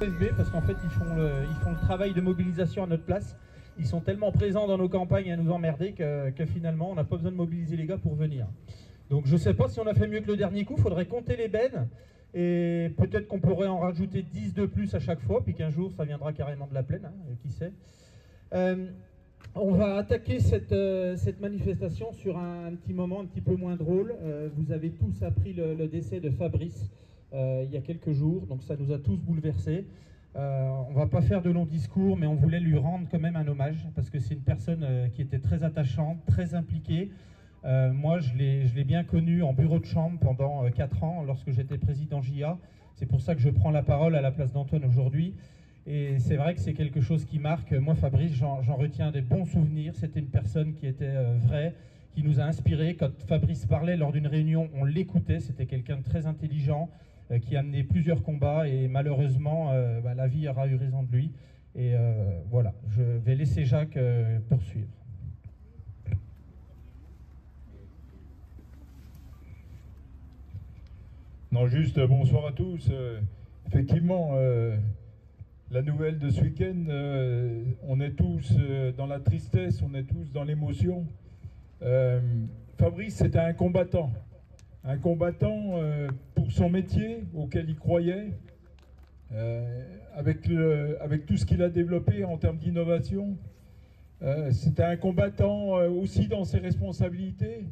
FB parce qu'en fait ils font le travail de mobilisation à notre place. Ils sont tellement présents dans nos campagnes à nous emmerder que finalement on n'a pas besoin de mobiliser les gars pour venir. Donc je ne sais pas si on a fait mieux que le dernier coup, il faudrait compter les bennes et peut-être qu'on pourrait en rajouter 10 de plus à chaque fois, puis qu'un jour ça viendra carrément de la plaine, hein, qui sait. On va attaquer cette manifestation sur un petit moment un petit peu moins drôle. Vous avez tous appris le décès de Fabrice il y a quelques jours, donc ça nous a tous bouleversés. On va pas faire de longs discours, mais on voulait lui rendre quand même un hommage, parce que c'est une personne qui était très attachante, très impliquée. Moi, je l'ai bien connu en bureau de chambre pendant 4 ans, lorsque j'étais président JA. C'est pour ça que je prends la parole à la place d'Antoine aujourd'hui. Et c'est vrai que c'est quelque chose qui marque. Moi, Fabrice, j'en retiens des bons souvenirs. C'était une personne qui était vraie, qui nous a inspirés. Quand Fabrice parlait lors d'une réunion, on l'écoutait. C'était quelqu'un de très intelligent, qui a mené plusieurs combats. Et malheureusement, la vie aura eu raison de lui. Et voilà, je vais laisser Jacques poursuivre. Non, juste bonsoir à tous. Effectivement, la nouvelle de ce week-end, on est tous dans la tristesse, on est tous dans l'émotion. Fabrice, c'était un combattant pour son métier auquel il croyait, avec tout ce qu'il a développé en termes d'innovation. C'était un combattant aussi dans ses responsabilités.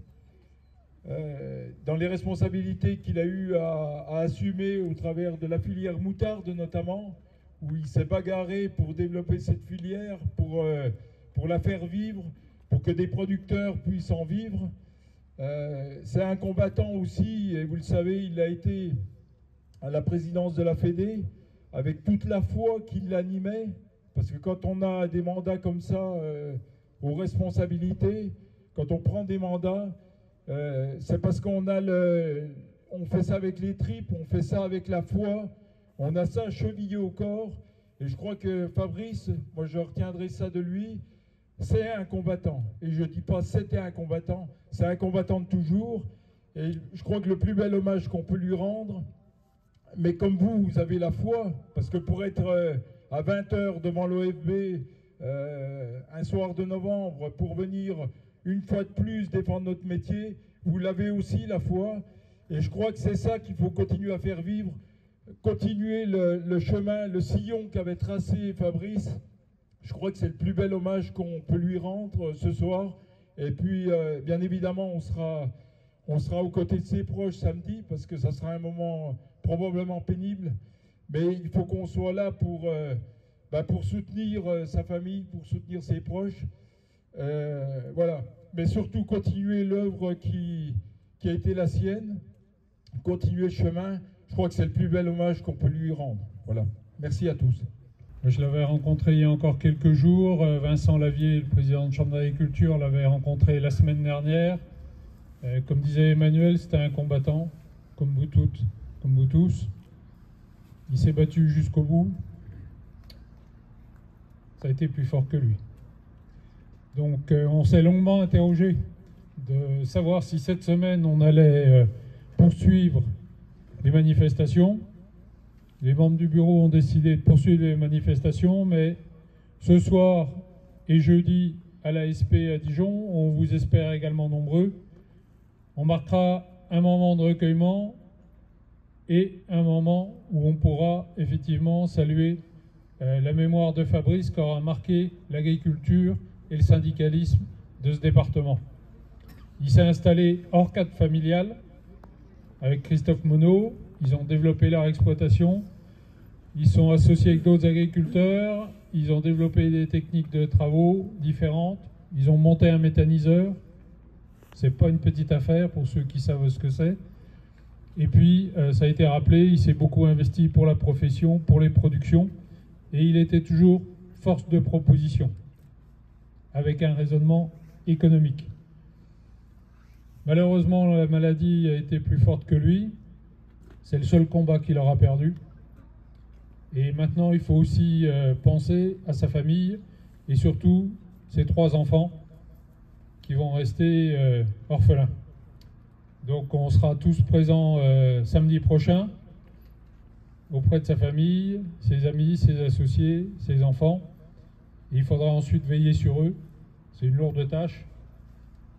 Dans les responsabilités qu'il a eu à assumer au travers de la filière moutarde notamment, où il s'est bagarré pour développer cette filière, pour la faire vivre, pour que des producteurs puissent en vivre. C'est un combattant aussi, et vous le savez, il a été à la présidence de la Fédé avec toute la foi qui l'animait, parce que quand on a des mandats comme ça, aux responsabilités, quand on prend des mandats, c'est parce qu'on on fait ça avec les tripes, on fait ça avec la foi, on a ça chevillé au corps. Et je crois que Fabrice, moi je retiendrai ça de lui, c'est un combattant. Et je ne dis pas c'était un combattant, c'est un combattant de toujours. Et je crois que le plus bel hommage qu'on peut lui rendre, mais comme vous avez la foi, parce que pour être à 20h devant l'OFB un soir de novembre, pour venir une fois de plus défendre notre métier, vous l'avez aussi la foi, et je crois que c'est ça qu'il faut continuer à faire vivre, continuer le chemin, le sillon qu'avait tracé Fabrice. Je crois que c'est le plus bel hommage qu'on peut lui rendre ce soir, et puis bien évidemment on sera aux côtés de ses proches samedi, parce que ça sera un moment probablement pénible, mais il faut qu'on soit là pour soutenir sa famille, pour soutenir ses proches. Voilà, mais surtout continuer l'œuvre qui a été la sienne, continuer le chemin. Je crois que c'est le plus bel hommage qu'on peut lui rendre. Voilà, merci à tous. Je l'avais rencontré il y a encore quelques jours. Vincent Lavier, le président de Chambre d'agriculture, l'avait rencontré la semaine dernière. Comme disait Emmanuel, c'était un combattant, comme vous toutes, comme vous tous. Il s'est battu jusqu'au bout. Ça a été plus fort que lui. Donc on s'est longuement interrogé de savoir si cette semaine on allait poursuivre les manifestations. Les membres du bureau ont décidé de poursuivre les manifestations, mais ce soir et jeudi à l'ASP à Dijon, on vous espère également nombreux. On marquera un moment de recueillement et un moment où on pourra effectivement saluer la mémoire de Fabrice qui aura marqué l'agriculture et le syndicalisme de ce département. Il s'est installé hors cadre familial avec Christophe Monod. Ils ont développé leur exploitation. Ils sont associés avec d'autres agriculteurs. Ils ont développé des techniques de travaux différentes. Ils ont monté un méthaniseur. C'est pas une petite affaire pour ceux qui savent ce que c'est. Et puis, ça a été rappelé, il s'est beaucoup investi pour la profession, pour les productions. Et il était toujours force de proposition, avec un raisonnement économique. Malheureusement, la maladie a été plus forte que lui. C'est le seul combat qu'il aura perdu. Et maintenant, il faut aussi penser à sa famille et surtout ses 3 enfants qui vont rester orphelins. Donc on sera tous présents samedi prochain auprès de sa famille, ses amis, ses associés, ses enfants. Et il faudra ensuite veiller sur eux. C'est une lourde tâche.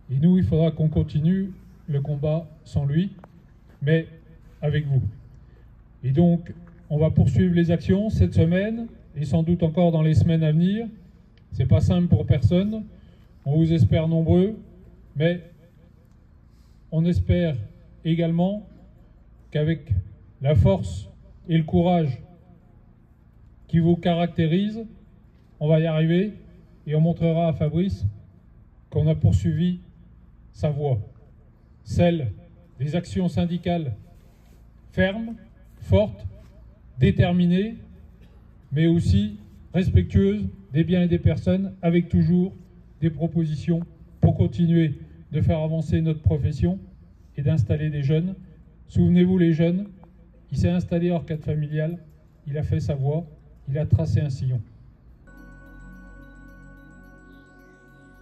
Et nous, il faudra qu'on continue le combat sans lui, mais avec vous. Et donc, on va poursuivre les actions cette semaine et sans doute encore dans les semaines à venir. C'est pas simple pour personne. On vous espère nombreux, mais on espère également qu'avec la force et le courage qui vous caractérisent, on va y arriver et on montrera à Fabrice qu'on a poursuivi sa voie, celle des actions syndicales fermes, fortes, déterminées, mais aussi respectueuses des biens et des personnes, avec toujours des propositions pour continuer de faire avancer notre profession et d'installer des jeunes. Souvenez-vous, les jeunes, il s'est installé hors cadre familial, il a fait sa voie, il a tracé un sillon.